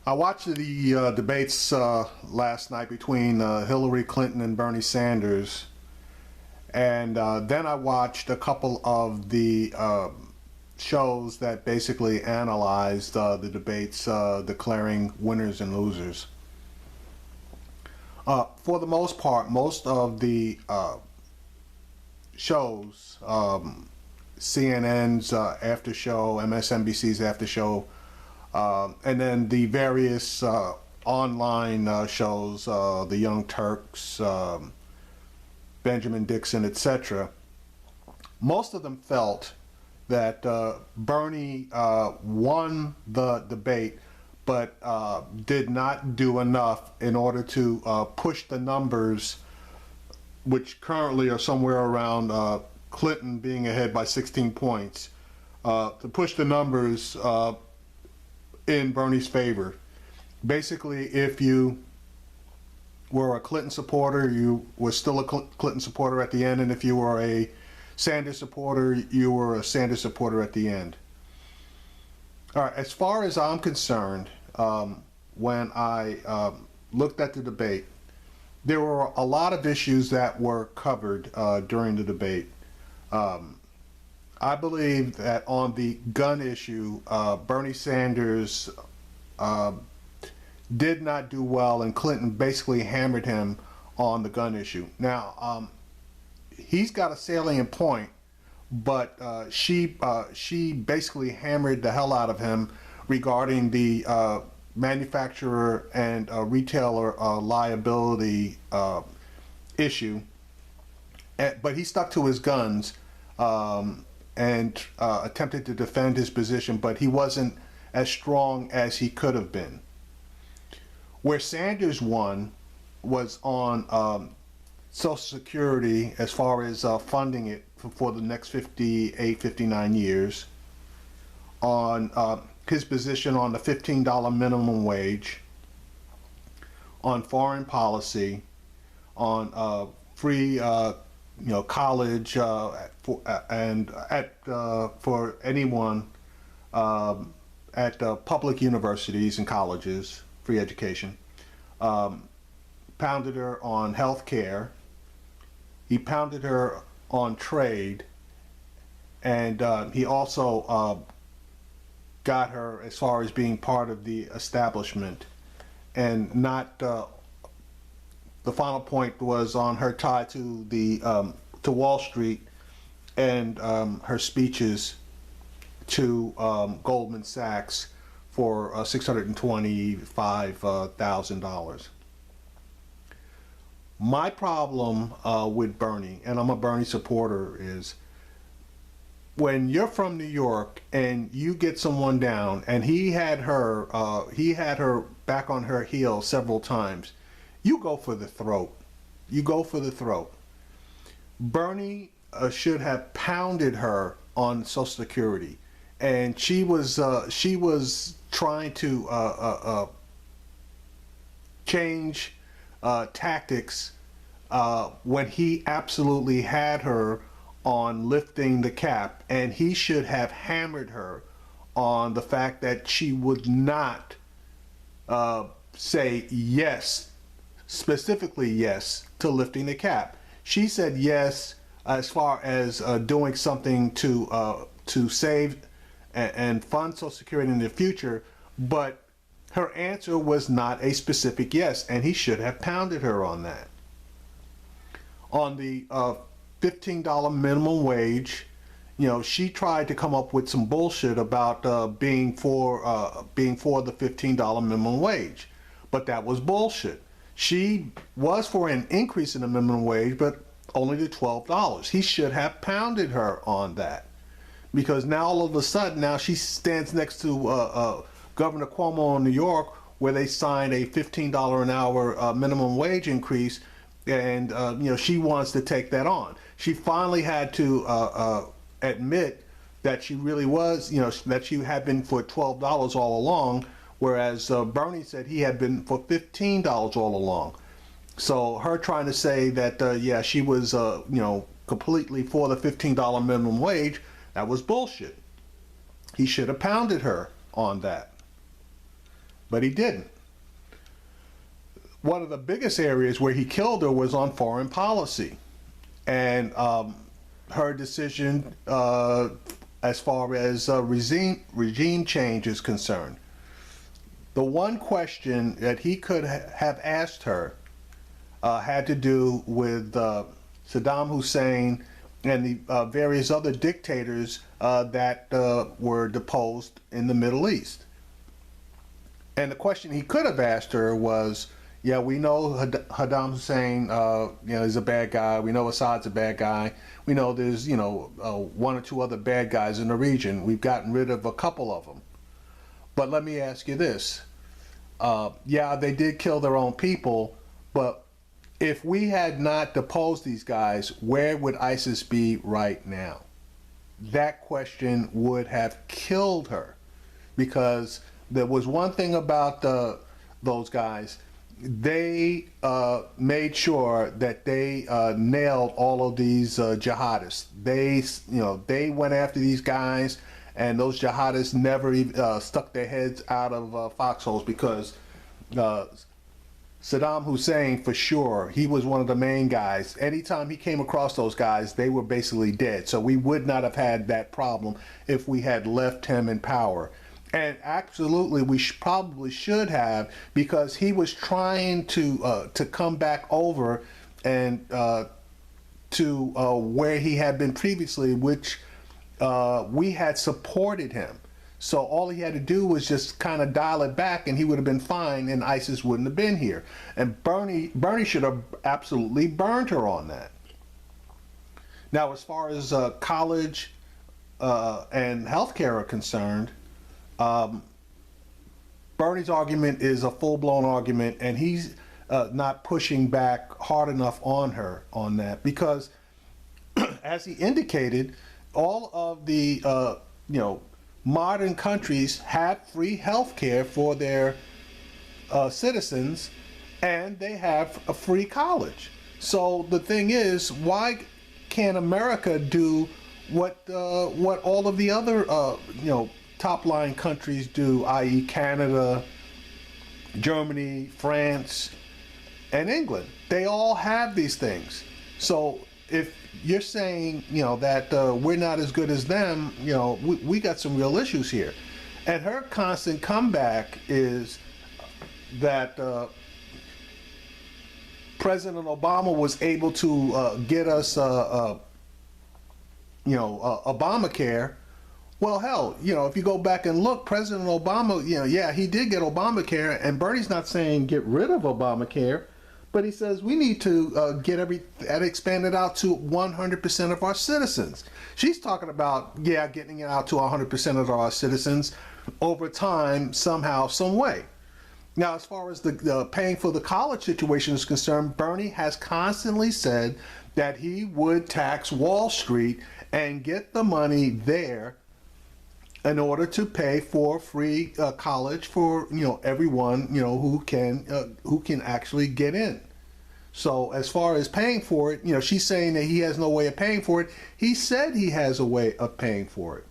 I watched the debates last night between Hillary Clinton and Bernie Sanders, and then I watched a couple of the shows that basically analyzed the debates, declaring winners and losers. For the most part, most of the shows, CNN's after show, MSNBC's after show, and then the various online shows, the Young Turks, Benjamin Dixon, etc. Most of them felt that Bernie won the debate, but did not do enough in order to push the numbers, which currently are somewhere around Clinton being ahead by 16 points, to push the numbers in Bernie's favor. Basically, if you were a Clinton supporter, you were still a Clinton supporter at the end, and if you were a Sanders supporter, you were a Sanders supporter at the end. All right, as far as I'm concerned, when I looked at the debate, there were a lot of issues that were covered during the debate. I believe that on the gun issue, Bernie Sanders did not do well, and Clinton basically hammered him on the gun issue. Now, he's got a salient point, but she basically hammered the hell out of him regarding the manufacturer and retailer liability issue. But he stuck to his guns and attempted to defend his position, but he wasn't as strong as he could have been. Where Sanders won was on Social Security, as far as funding it for the next 58, 59 years, on his position on the $15 minimum wage, on foreign policy, on free college for anyone at public universities and colleges, free education. Pounded her on health care. He pounded her on trade, and he also got her as far as being part of the establishment, and not the final point was on her tie to the to Wall Street and her speeches to Goldman Sachs for $625,000. My problem with Bernie, and I'm a Bernie supporter, is when you're from New York and you get someone down, and he had her back on her heels several times, you go for the throat. You go for the throat. Bernie should have pounded her on Social Security, and she was trying to change tactics when he absolutely had her on lifting the cap, and he should have hammered her on the fact that she would not say yes, specifically yes, to lifting the cap. She said yes as far as doing something to save and fund Social Security in the future, but her answer was not a specific yes, and he should have pounded her on that. On the $15 minimum wage, she tried to come up with some bullshit about being for the $15 minimum wage, but that was bullshit. She was for an increase in the minimum wage, but only to $12. He should have pounded her on that, because now all of a sudden, now she stands next to Governor Cuomo in New York, where they signed a $15 an hour minimum wage increase, and she wants to take that on. She finally had to admit that she really was, that she had been for $12 all along, whereas Bernie said he had been for $15 all along. So her trying to say that yeah, she was completely for the $15 minimum wage, that was bullshit. He should have pounded her on that. but he didn't. One of the biggest areas where he killed her was on foreign policy, and her decision as far as regime change is concerned. The one question that he could have asked her had to do with Saddam Hussein and the various other dictators that were deposed in the Middle East. And the question he could have asked her was, yeah, we know Saddam Hussein, is a bad guy. We know Assad's a bad guy. We know there's, one or two other bad guys in the region. We've gotten rid of a couple of them. But let me ask you this. Yeah, they did kill their own people, but if we had not deposed these guys, where would ISIS be right now? That question would have killed her, because there was one thing about those guys. They made sure that they nailed all of these jihadists. They went after these guys, and those jihadists never even stuck their heads out of foxholes, because Saddam Hussein, for sure, he was one of the main guys. Anytime he came across those guys, they were basically dead. So we would not have had that problem if we had left him in power. And absolutely, we probably should have, because he was trying to come back over and to where he had been previously, which we had supported him. So all he had to do was just kind of dial it back, and he would have been fine, and ISIS wouldn't have been here. And Bernie should have absolutely burned her on that. Now, as far as college and healthcare are concerned, Bernie's argument is a full-blown argument, and he's not pushing back hard enough on her on that, because as he indicated, all of the modern countries have free health care for their citizens, and they have a free college. So the thing is, why can't America do what all of the other top line countries do, i.e. Canada, Germany, France, and England? They all have these things. So if you're saying, that we're not as good as them, we got some real issues here. And her constant comeback is that President Obama was able to get us, Obamacare. Well, hell, if you go back and look, President Obama, yeah, he did get Obamacare, and Bernie's not saying get rid of Obamacare, but he says we need to get that expanded out to 100% of our citizens. She's talking about, yeah, getting it out to 100% of our citizens over time, somehow, some way. Now, as far as the paying for the college situation is concerned, Bernie has constantly said that he would tax Wall Street and get the money there in order to pay for free college for everyone who can actually get in. So as far as paying for it, she's saying that he has no way of paying for it. He said he has a way of paying for it.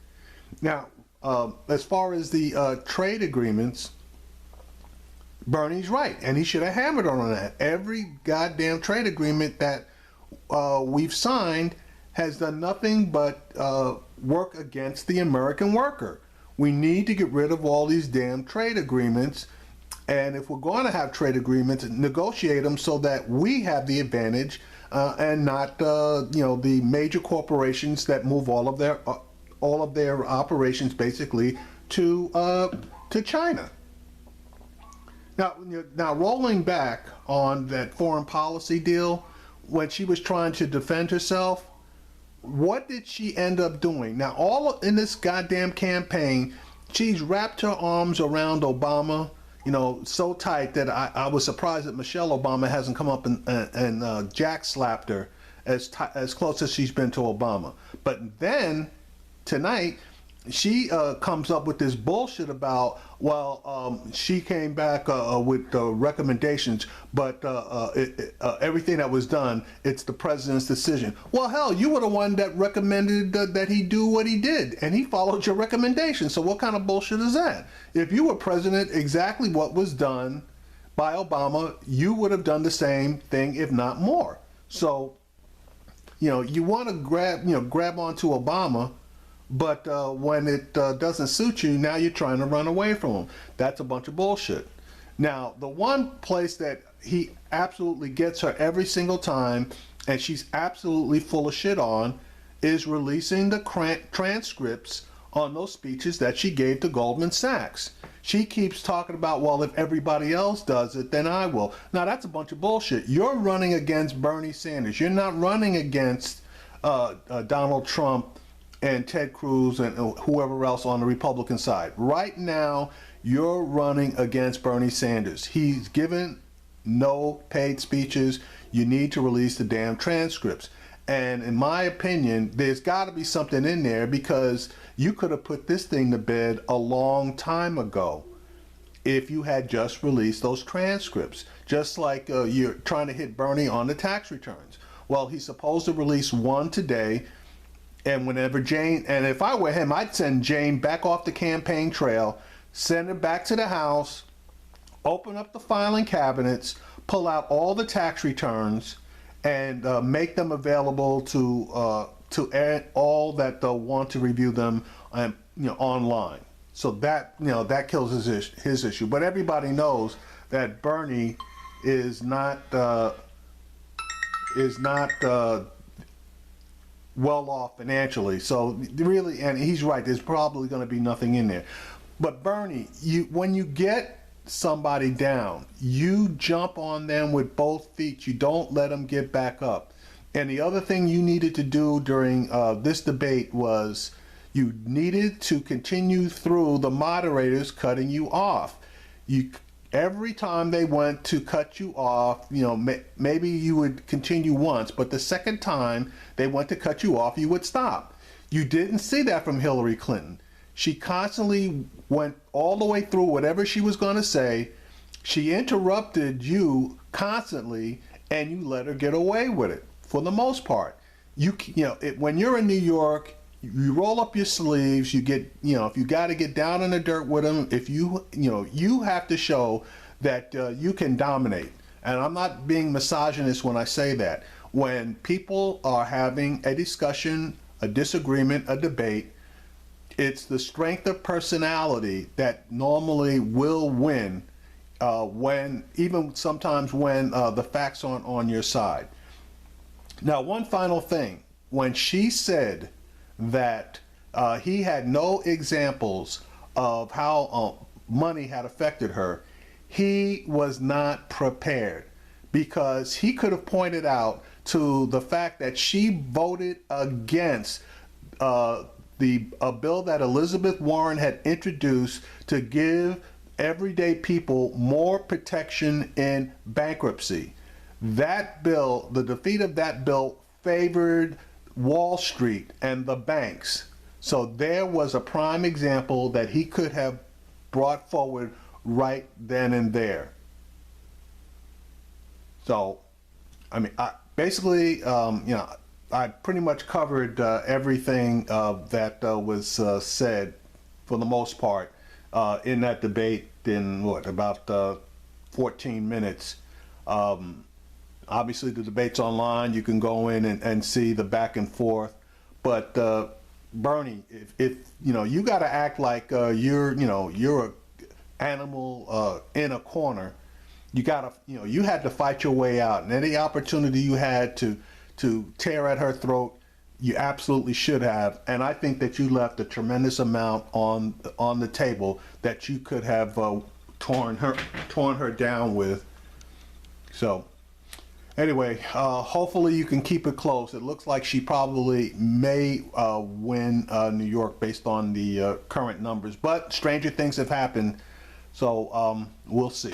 Now, as far as the trade agreements, Bernie's right, and he should have hammered on that. Every goddamn trade agreement that we've signed has done nothing but work against the American worker. We need to get rid of all these damn trade agreements, and if we're going to have trade agreements, negotiate them so that we have the advantage and not the major corporations that move all of their operations basically to China. Now rolling back on that foreign policy deal, when she was trying to defend herself, what did she end up doing? Now, all in this goddamn campaign, she's wrapped her arms around Obama, so tight that I was surprised that Michelle Obama hasn't come up and jack slapped her as close as she's been to Obama. But then, tonight, she comes up with this bullshit about, well, she came back with recommendations, but everything that was done, it's the president's decision. Well, hell, you were the one that recommended that he do what he did, and he followed your recommendation. So what kind of bullshit is that? If you were president, exactly what was done by Obama, you would have done the same thing, if not more. So, you want to grab onto Obama, but when it doesn't suit you, now you're trying to run away from him. That's a bunch of bullshit. Now, the one place that he absolutely gets her every single time, and she's absolutely full of shit on, is releasing the transcripts on those speeches that she gave to Goldman Sachs. She keeps talking about, well, if everybody else does it, then I will. Now, that's a bunch of bullshit. You're running against Bernie Sanders. You're not running against Donald Trump and Ted Cruz and whoever else on the Republican side. Right now, you're running against Bernie Sanders. He's given no paid speeches. You need to release the damn transcripts. And in my opinion, there's got to be something in there, because you could have put this thing to bed a long time ago if you had just released those transcripts. Just like you're trying to hit Bernie on the tax returns. Well, he's supposed to release one today, and whenever Jane, and if I were him, I'd send Jane back off the campaign trail, send her back to the House, open up the filing cabinets, pull out all the tax returns, and make them available to all that want to review them, online. So that that kills his issue. But everybody knows that Bernie is not well off financially. So really, and he's right, there's probably going to be nothing in there. But Bernie, when you get somebody down, you jump on them with both feet. You don't let them get back up. And the other thing you needed to do during this debate was you needed to continue through the moderators cutting you off. Every time they went to cut you off, maybe you would continue once, but the second time they went to cut you off, you would stop. You didn't see that from Hillary Clinton. She constantly went all the way through whatever she was going to say. She interrupted you constantly, and you let her get away with it for the most part. When you're in New York, you roll up your sleeves. You get, if you got to get down in the dirt with them, if you have to show that you can dominate. And I'm not being misogynist when I say that. When people are having a discussion, a disagreement, a debate, it's the strength of personality that normally will win, sometimes when the facts aren't on your side. Now, one final thing. When she said that he had no examples of how money had affected her, he was not prepared, because he could have pointed out to the fact that she voted against a bill that Elizabeth Warren had introduced to give everyday people more protection in bankruptcy. That bill, the defeat of that bill, favored Wall Street and the banks. So there was a prime example that he could have brought forward right then and there. So, I pretty much covered everything that was said for the most part in that debate in about 14 minutes. Obviously, the debate's online. You can go in and see the back and forth. But Bernie, if you got to act like you're a animal in a corner. You had to fight your way out, and any opportunity you had to tear at her throat, you absolutely should have. And I think that you left a tremendous amount on the table that you could have torn her down with. So anyway, hopefully you can keep it close. It looks like she probably may win New York based on the current numbers, but stranger things have happened. So we'll see.